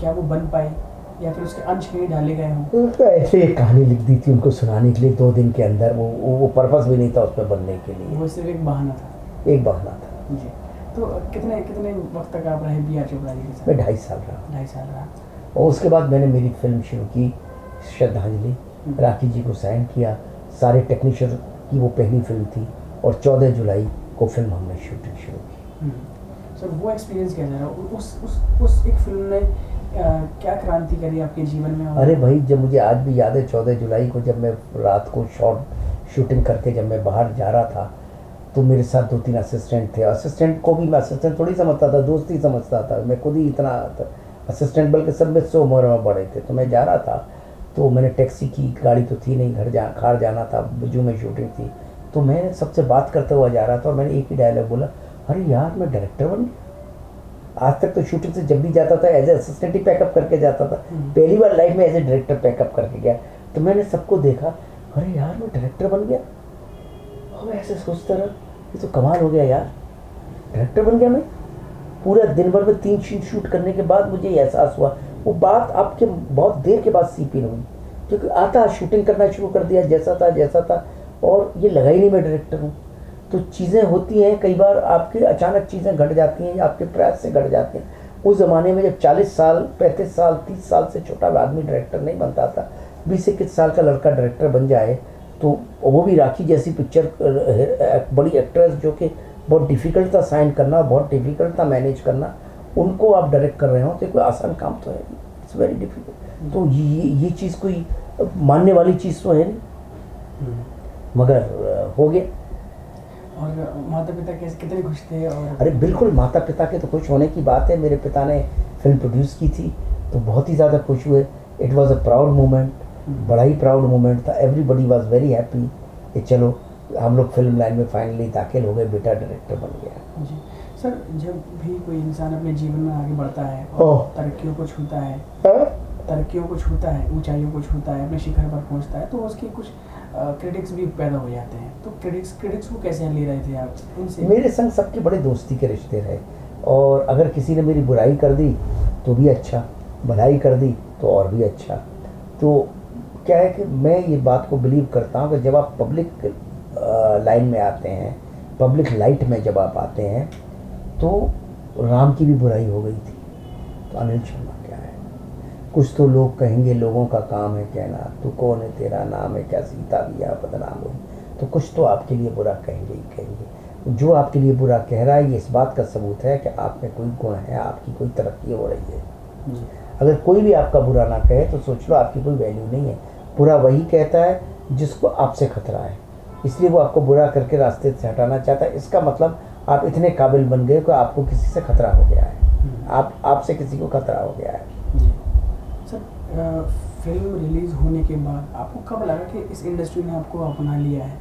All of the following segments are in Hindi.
क्या वो बन पाए या फिर उसके अंश कहीं डाले गए हों? तो ऐसे एक कहानी लिख दी थी उनको सुनाने के लिए 2 दिन के अंदर। वो पर्पस भी नहीं था उसमें बनने के लिए, वो सिर्फ एक बहाना था। एक बहाना था। जी। तो कितने कितने वक्त तक आप रहे बी आर चोपड़ा जी के साथ? मैं 2.5 साल रहा। 2.5 साल रहा। और उसके बाद मैंने मेरी फिल्म शुरू की श्रद्धांजलि, राखी जी को साइन किया। सारे टेक्नीशियन की वो पहली फिल्म थी और 14 जुलाई को फिल्म हमने शूटिंग शुरू की। सर वो एक्सपीरियंस कैसा रहा? उस एक फिल्म ने क्या क्रांति करी आपके जीवन में? अरे भाई, जब मुझे आज भी याद है 14 जुलाई को जब मैं रात को शूटिंग करके जब मैं बाहर जा रहा था, तो मेरे साथ 2-3 असिस्टेंट थे। असिस्टेंट को भी मैं असिस्टेंट थोड़ी समझता था, दोस्त ही समझता था। मैं खुद ही इतना असिस्टेंट, बल्कि सब में 100 उम्र में बड़े थे। तो मैं जा रहा था, तो मैंने टैक्सी की, गाड़ी तो थी नहीं, घर जाना था, बुजू में शूटिंग थी। तो मैं सबसे बात करते हुआ जा रहा था और मैंने एक ही डायलॉग बोला, अरे यार मैं डायरेक्टर बन गया। आज तक तो शूटिंग से जब भी जाता था एज ए असिस्टेंट ही पैकअप करके जाता था, पहली बार लाइफ में एज ए डायरेक्टर पैकअप करके गया। तो मैंने सबको देखा, अरे यार मैं डायरेक्टर बन गया। और मैं ऐसे सोचता रहा, ये तो कमाल हो गया यार, डायरेक्टर बन गया मैं। पूरा दिन भर में 3 सीन शूट करने के बाद मुझे एहसास हुआ। वो बात आपके बहुत देर के बाद सीपी हुई, क्योंकि आता शूटिंग करना शुरू कर दिया जैसा था और ये लगा ही नहीं मैं डायरेक्टर हूँ। तो चीज़ें होती हैं कई बार, आपकी अचानक चीज़ें घट जाती हैं या आपके प्रयास से घट जाती हैं। उस ज़माने में जब 40 साल 35 साल 30 साल से छोटा आदमी डायरेक्टर नहीं बनता था, 20-21 साल का लड़का डायरेक्टर बन जाए, तो वो भी राखी जैसी पिक्चर, बड़ी एक्ट्रेस जो कि बहुत डिफ़िकल्ट था साइन करना, बहुत डिफ़िकल्ट था मैनेज करना, उनको आप डायरेक्ट कर रहे हो तो कोई आसान काम तो है नहीं, इट्स वेरी डिफ़िकल्ट। तो ये चीज़ कोई मानने वाली चीज़ तो है नहीं, मगर हो गया। और माता पिता कितने खुश थे? और अरे बिल्कुल, माता पिता के तो खुश होने की बात है। मेरे पिता ने फिल्म प्रोड्यूस की थी तो बहुत ही ज़्यादा खुश हुए। It was a proud moment, बड़ा ही प्राउड मोमेंट था। एवरीबडी वाज वेरी हैप्पी कि चलो हम लोग फिल्म लाइन में फाइनली दाखिल हो गए, बेटा डायरेक्टर बन गया। जी सर, जब भी कोई इंसान अपने जीवन में आगे बढ़ता है और तरक्कियों को छूता है, ऊंचाइयों को छूता है, अपने शिखर पर पहुंचता है, तो उसके कुछ क्रिटिक्स भी पैदा हो जाते हैं। तो क्रिटिक्स को कैसे ले रहे थे आप उनसे? मेरे संग सबके बड़े दोस्ती के रिश्ते रहे, और अगर किसी ने मेरी बुराई कर दी तो भी अच्छा, भलाई कर दी तो और भी अच्छा। तो क्या है कि मैं ये बात को बिलीव करता हूँ कि जब आप पब्लिक लाइन में आते हैं, पब्लिक लाइट में जब आप आते हैं, तो राम की भी बुराई हो गई थी तो अनिल शर्मा क्या है। कुछ तो लोग कहेंगे, लोगों का काम है कहना, तू कौन है तेरा नाम है क्या, सीता भी यहाँ बदनाम हुई। तो कुछ तो आपके लिए बुरा कहेंगे ही कहेंगे। जो आपके लिए बुरा कह रहा है, ये इस बात का सबूत है कि आप में कोई गुण है, आपकी कोई तरक्की हो रही है। अगर कोई भी आपका बुरा ना कहे तो सोच लो आपकी कोई वैल्यू नहीं है। बुरा वही कहता है जिसको आपसे खतरा है, इसलिए वो आपको बुरा करके रास्ते से हटाना चाहता है। इसका मतलब आप इतने काबिल बन गए कि आपको किसी से खतरा हो गया है, आपसे किसी को खतरा हो गया है। सर, फिल्म रिलीज़ होने के बाद आपको कब लगा कि इस इंडस्ट्री ने आपको अपना लिया है,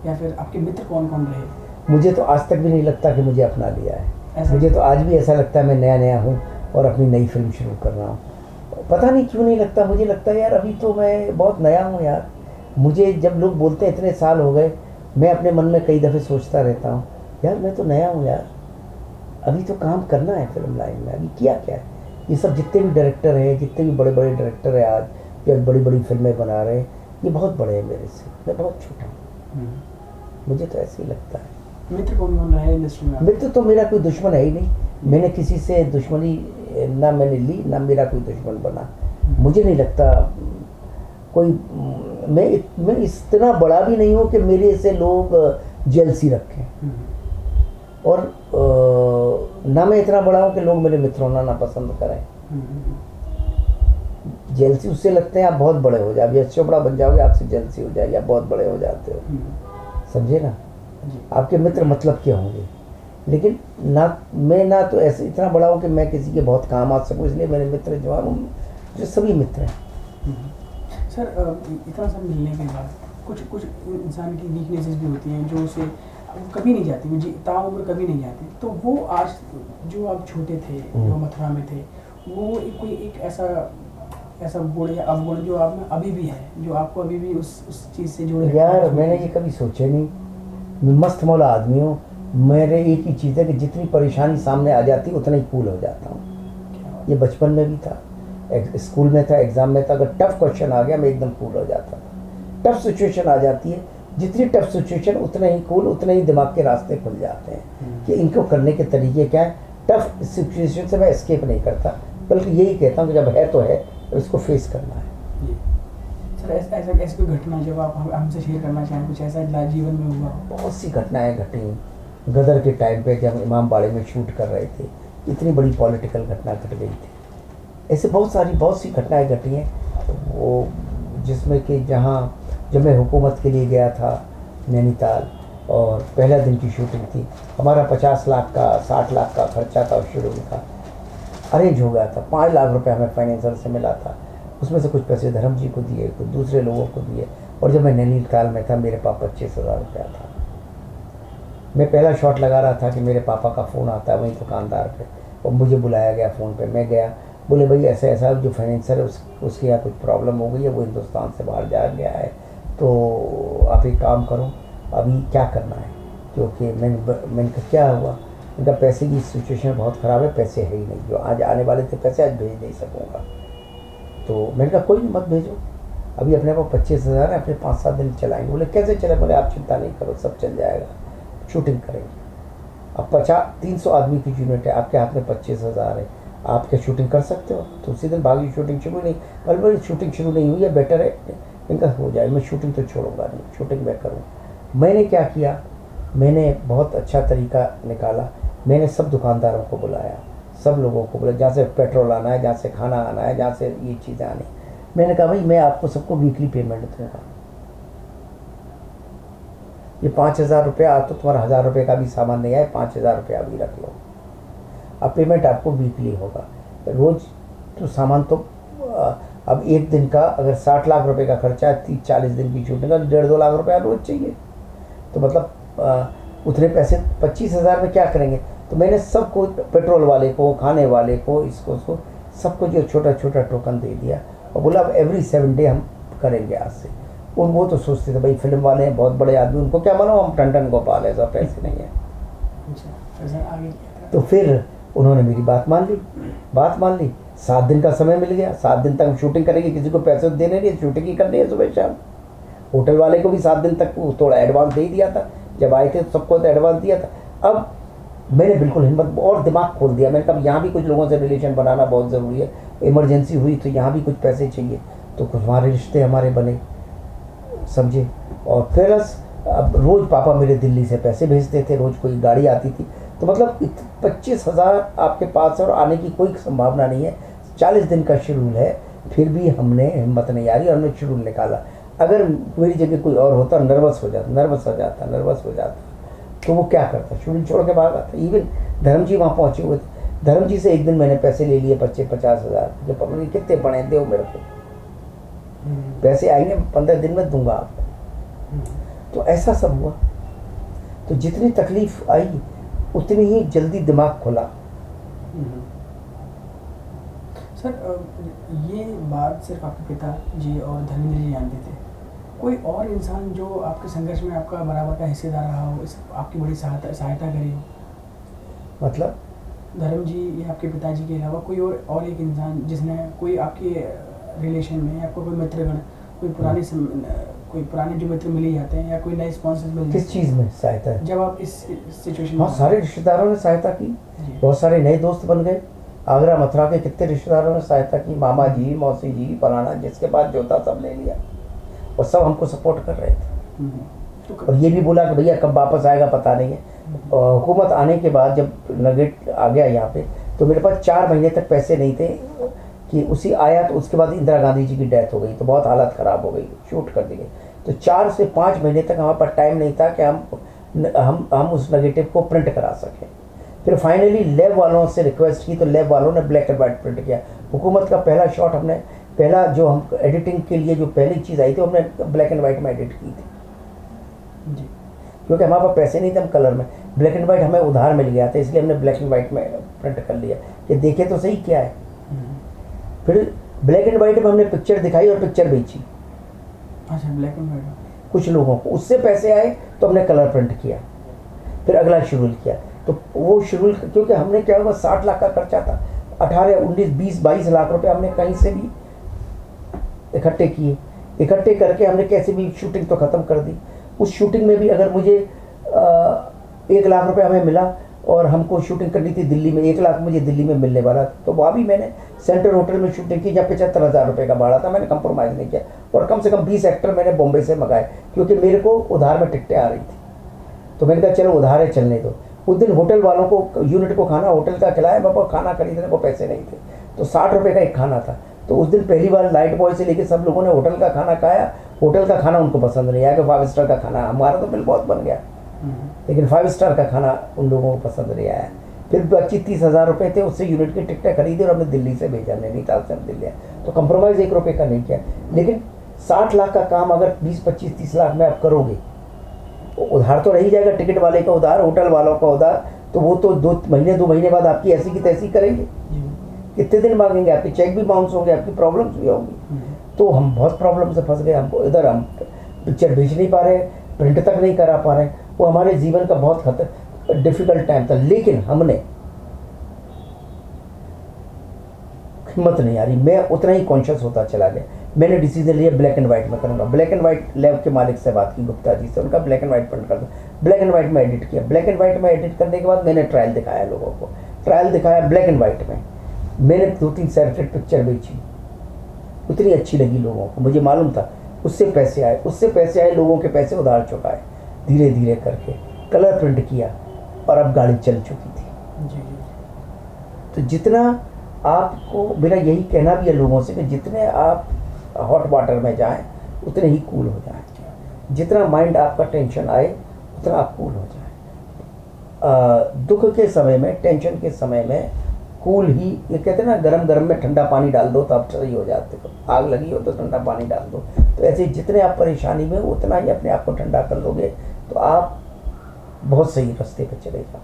या फिर आपके मित्र कौन कौन रहे? मुझे तो आज तक भी नहीं लगता कि मुझे अपना लिया है। मुझे तो आज भी ऐसा लगता है मैं नया हूँ और अपनी नई फिल्म शुरू कर रहा हूँ। पता नहीं क्यों नहीं लगता, मुझे लगता है यार अभी तो मैं बहुत नया हूँ यार। मुझे जब लोग बोलते हैं इतने साल हो गए, मैं अपने मन में कई दफ़े सोचता रहता हूँ यार मैं तो नया हूँ यार, अभी तो काम करना है फिल्म लाइन में। अभी किया क्या है, ये सब जितने भी डायरेक्टर हैं, जितने भी बड़े बड़े डायरेक्टर हैं आज या बड़ी बड़ी फिल्में बना रहे हैं, ये बहुत बड़े हैं मेरे से, मैं बहुत छोटा हूँ। मुझे तो ऐसे ही लगता है। मित्र कौन कौन रहे इंडस्ट्री में? मित्र तो मेरा कोई दुश्मन है ही नहीं, मैंने किसी से दुश्मनी ना मैंने ली, ना मेरा कोई दुश्मन बना। मुझे नहीं लगता कोई, मैं इतना बड़ा भी नहीं हूँ कि मेरे से लोग जेलसी रखें, और ना मैं इतना बड़ा हूँ कि लोग मेरे मित्र होना ना पसंद करें। जेलसी उससे लगते हैं आप बहुत बड़े हो जाओगे, चोपड़ा बन जाओगे आपसे जेलसी हो जाएगी, आप बहुत बड़े हो जाते हो, समझे ना। आपके मित्र मतलब क्या होंगे, लेकिन मैं तो ऐसे इतना बड़ा हूँ कि मैं किसी के बहुत काम आ सकूँ, इसलिए मेरे मित्र जो हैं जो सभी मित्र हैं। सर, इतना सब मिलने के बाद कुछ इंसान की वीकनेसेस भी होती हैं जो उसे कभी नहीं जाती, वो ताउम्र कभी नहीं जाती। तो वो आज जो आप छोटे थे, जो मथुरा में थे, वो कोई एक ऐसा गुण या अवगुण जो आप में अभी भी है, जो आपको अभी भी उस चीज़ से जोड़े? यार मैंने ये कभी सोचा नहीं, मैं मस्त मौला आदमी हूँ। मेरे एक ही चीज़ है कि जितनी परेशानी सामने आ जाती है उतना ही कूल हो जाता हूँ। ये बचपन में भी था, स्कूल में था, एग्ज़ाम में था, अगर टफ क्वेश्चन आ गया मैं एकदम कूल हो जाता था। टफ सिचुएशन आ जाती है, जितनी टफ सिचुएशन उतने ही कूल, उतने ही दिमाग के रास्ते खुल जाते हैं कि इनको करने के तरीके क्या है। टफ सिचुएशन से मैं एस्केप नहीं करता, बल्कि यही कहता हूँ कि जब है तो है, तो इसको फेस करना है। सर ऐसी कोई घटना जब आप हमसे शेयर करना चाहें, कुछ ऐसा जीवन में हुआ? बहुत सी घटनाएं घटी। गदर के टाइम पे जब इमाम बाड़े में शूट कर रहे थे, इतनी बड़ी पॉलिटिकल घटना घट गई थी। ऐसे बहुत सी घटनाएं घटी हैं, वो जिसमें कि जहाँ जब मैं हुकूमत के लिए गया था नैनीताल, और पहला दिन की शूटिंग थी, हमारा 50 लाख का 60 लाख का खर्चा था, शेड्यूल था, अरेंज हो गया था। 5 लाख रुपए हमें फाइनेंसर से मिला था, उसमें से कुछ पैसे धर्म जी को दिए, कुछ दूसरे लोगों को दिए, और जब मैं नैनीताल में था मेरे पास 25,000 रुपया था। मैं पहला शॉट लगा रहा था कि मेरे पापा का फ़ोन आता है वहीं दुकानदार पे, और मुझे बुलाया गया फ़ोन पे। मैं गया, बोले भाई ऐसा ऐसा जो फाइनेंसर है उसके यहाँ कुछ प्रॉब्लम हो गई है, वो हिंदुस्तान से बाहर जा गया है, तो आप एक काम करो, अभी क्या करना है? क्योंकि मैंने कहा क्या हुआ? उनका पैसे की सिचुएशन बहुत ख़राब है, पैसे है ही नहीं, जो आज आने वाले थे पैसे आज भेज नहीं सकूँगा। तो मैंने कहा कोई मत भेजो, अभी अपने पास 25,000 है, अपने 5-7 दिन चलाएंगे। बोले कैसे चले? बोले आप चिंता नहीं करो, सब चल जाएगा, शूटिंग करेंगे। अब 300 आदमी की यूनिट है, आपके हाथ में 25,000 है, आप क्या शूटिंग कर सकते हो? तो उसी दिन भागी, शूटिंग शुरू नहीं। बल्कि शूटिंग शुरू नहीं हुई है, बेटर है इनका हो जाए, मैं शूटिंग तो छोड़ूंगा नहीं, शूटिंग मैं करूँ। मैंने क्या किया, मैंने बहुत अच्छा तरीका निकाला। मैंने सब दुकानदारों को बुलाया, सब लोगों को बुलाया, जहाँ से पेट्रोल आना है, जहाँ से खाना आना है, जहाँ से ये चीज़ें आनी। मैंने कहा भाई मैं आपको सबको वीकली पेमेंट दूँगा, ये 5,000 रुपया, तो तुम्हारा 1,000 रुपये का भी सामान नहीं आए, 5,000 रुपया भी रख लो, अब पेमेंट आपको वीकली होगा। रोज़ तो सामान तो अब एक दिन का अगर 60 लाख रुपए का खर्चा है, 30-40 दिन की शूटिंग का 1.5-2 लाख रुपया रोज़ चाहिए, तो मतलब उतने पैसे 25,000 में क्या करेंगे? तो मैंने सबको, पेट्रोल वाले को, खाने वाले को, इसको सबको जो छोटा छोटा टोकन दे दिया, और बोला अब एवरी 7 डे हम करेंगे आज से। वो तो सोचते थे भाई फिल्म वाले हैं, बहुत बड़े आदमी, उनको क्या मानो हम टंडन गोपाल है, सब पैसे नहीं है। तो फिर उन्होंने मेरी बात मान ली। 7 दिन का समय मिल गया, 7 दिन तक हम शूटिंग करेंगे, किसी को पैसे देने नहीं, शूटिंग ही करनी है सुबह शाम। होटल वाले को भी 7 दिन तक थोड़ा एडवांस दे ही दिया था, जब आए थे तो सबको तो एडवांस दिया था। अब मैंने बिल्कुल हिम्मत और दिमाग खोल दिया, मैंने कहा यहाँ भी कुछ लोगों से रिलेशन बनाना बहुत ज़रूरी है, इमरजेंसी हुई तो यहाँ भी कुछ पैसे चाहिए, तो कुछ हमारे रिश्ते हमारे बने, समझे। और प्लस अब रोज़ पापा मेरे दिल्ली से पैसे भेजते थे, रोज़ कोई गाड़ी आती थी, तो मतलब 25,000 आपके पास है और आने की कोई संभावना नहीं है। 40 दिन का शेड्यूल है, फिर भी हमने हिम्मत नहीं आ रही और हमने शेड्यूल निकाला। अगर मेरी जगह कोई और होता, नर्वस हो जाता, तो वो क्या करता, शेड्यूल छोड़ के भागा था। इवन धर्म जी वहाँ पहुँचे हुए थे, धर्म जी से एक दिन मैंने पैसे ले लिए 50,000, जब पता नहीं कितने पड़े, दो मेरे को, पैसे आएंगे 15 दिन में दूंगा आपको। तो ऐसा सब हुआ। तो जितनी तकलीफ आई उतनी ही जल्दी दिमाग खुला। सर ये बात सिर्फ आपके पिताजी और धर्मेंद्र जी जानते थे, कोई और इंसान जो आपके संघर्ष में आपका बराबर का हिस्सेदार रहा हो, इस आपकी बड़ी सहायता करी हो? मतलब धर्म जी या आपके पिताजी के अलावा कोई और एक इंसान जिसने कोई आपके रिलेशन में, या कोई मित्रगण, कोई पुराने जो मित्र मिल ही जाते हैं, या कोई नए स्पॉन्सर मिल, किस चीज़ में सहायता है? जब आप इस सिचुएशन में, सारे रिश्तेदारों ने सहायता की, बहुत सारे नए दोस्त बन गए। आगरा मथुरा के कितने रिश्तेदारों ने सहायता की, मामा जी, मौसी जी, फलाना, जिसके पास जो था सब ले लिया, और सब हमको सपोर्ट कर रहे थे। और ये भी बोला कि भैया कब वापस आएगा पता नहीं है। हुकूमत आने के बाद जब नगेट आ गया यहाँ पे, तो मेरे पास 4 महीने तक पैसे नहीं थे कि उसी आया, तो उसके बाद इंदिरा गांधी जी की डेथ हो गई, तो बहुत हालत ख़राब हो गई, शूट कर दी गई। तो 4 से 5 महीने तक हमारे पास टाइम नहीं था कि हम उस नेगेटिव को प्रिंट करा सकें। फिर फाइनली लैब वालों से रिक्वेस्ट की, तो लैब वालों ने ब्लैक एंड वाइट प्रिंट किया। हुकूमत का पहला शॉट हमने, पहला जो हम एडिटिंग के लिए जो पहली चीज़ आई थी, हमने ब्लैक एंड वाइट में एडिट की थी जी, क्योंकि हमारे पास पैसे नहीं थे, हम कलर में, ब्लैक एंड वाइट हमें उधार मिल गया था, इसलिए हमने ब्लैक एंड वाइट में प्रिंट कर लिया कि देखे तो सही क्या है। फिर ब्लैक एंड वाइट में हमने पिक्चर दिखाई और पिक्चर बेची। अच्छा, ब्लैक एंड वाइट कुछ लोगों को, उससे पैसे आए तो हमने कलर प्रिंट किया, फिर अगला शेड्यूल किया। तो वो शेड्यूल, क्योंकि हमने क्या हुआ, 60 लाख का खर्चा था, 18, 19, 20, 22 लाख रुपए हमने कहीं से भी इकट्ठे किए। इकट्ठे करके हमने कैसे भी शूटिंग तो ख़त्म कर दी। उस शूटिंग में भी अगर मुझे 1 लाख रुपए हमें मिला और हमको शूटिंग करनी थी दिल्ली में, 1 लाख मुझे दिल्ली में मिलने वाला, तो वहाँ भी मैंने सेंट्रल होटल में शूटिंग की जहाँ 75,000 रुपये का भाड़ा था। मैंने कंप्रोमाइज़ नहीं किया और कम से कम 20 एक्टर मैंने बॉम्बे से मंगाए, क्योंकि मेरे को उधार में टिकटें आ रही थी। तो मैंने कहा चलो उधार है, चलने दो। उस दिन होटल वालों को, यूनिट को खाना होटल का खिलाया, मेरे पास खाना खरीदने को पैसे नहीं थे, तो 60 रुपये का एक खाना था। तो उस दिन पहली बार लाइट बॉय से लेके सब लोगों ने होटल का खाना खाया। होटल का खाना उनको पसंद नहीं आया कि 5 स्टार का खाना, हमारा तो बिल बहुत बन गया, लेकिन 5 स्टार का खाना उन लोगों को पसंद नहीं आया। फिर 25-30 हज़ार रुपये थे, उससे यूनिट की टिकटें खरीदी और हमने दिल्ली से भेजा, नैनीताल से दिल्ली। तो कंप्रोमाइज़ 1 रुपये का नहीं किया। लेकिन 60 लाख का काम अगर 20, 25, 30 लाख में आप करोगे, उधार तो रही जाएगा, टिकट वाले का उधार, होटल वालों का उधार, तो वो तो 2 महीने बाद आपकी ऐसी की तैसी करेंगे। कितने दिन मांगेंगे, आपके चेक भी बाउंस होंगे, आपकी प्रॉब्लम्स भी होंगी। तो हम बहुत प्रॉब्लम से फंस गए। हमको इधर हम पिक्चर भेज नहीं पा रहे, प्रिंट तक नहीं करा पा रहे। वो हमारे जीवन का बहुत डिफ़िकल्ट टाइम था। लेकिन हमने हिम्मत नहीं आ रही, मैं उतना ही कॉन्शियस होता चला गया। मैंने डिसीजन लिया ब्लैक एंड वाइट में करूँगा। ब्लैक एंड वाइट लैब के मालिक से बात की, गुप्ता जी से, उनका ब्लैक एंड वाइट प्रिंट कर दो। ब्लैक एंड वाइट में एडिट किया। ब्लैक एंड वाइट में एडिट करने के बाद मैंने ट्रायल दिखाया लोगों को, ट्रायल दिखाया ब्लैक एंड वाइट में। मैंने 2-3 सेपरेट पिक्चर बेची, उतनी अच्छी लगी लोगों को, मुझे मालूम था। उससे पैसे आए, लोगों के पैसे उधार चुकाए धीरे धीरे करके, कलर प्रिंट किया और अब गाड़ी चल चुकी थी। तो जितना आपको, मेरा यही कहना भी है लोगों से कि जितने आप हॉट वाटर में जाएं उतने ही कूल हो जाएं। जितना माइंड आपका टेंशन आए उतना आप कूल हो जाएं। दुख के समय में, टेंशन के समय में कूल ही, ये कहते हैं ना, गरम में ठंडा पानी डाल दो तो आप सही हो जाते हो। आग लगी हो तो ठंडा पानी डाल दो। तो ऐसे जितने आप परेशानी में उतना ही अपने आप को ठंडा कर लोगे तो आप बहुत सही रास्ते पर चले जाओ।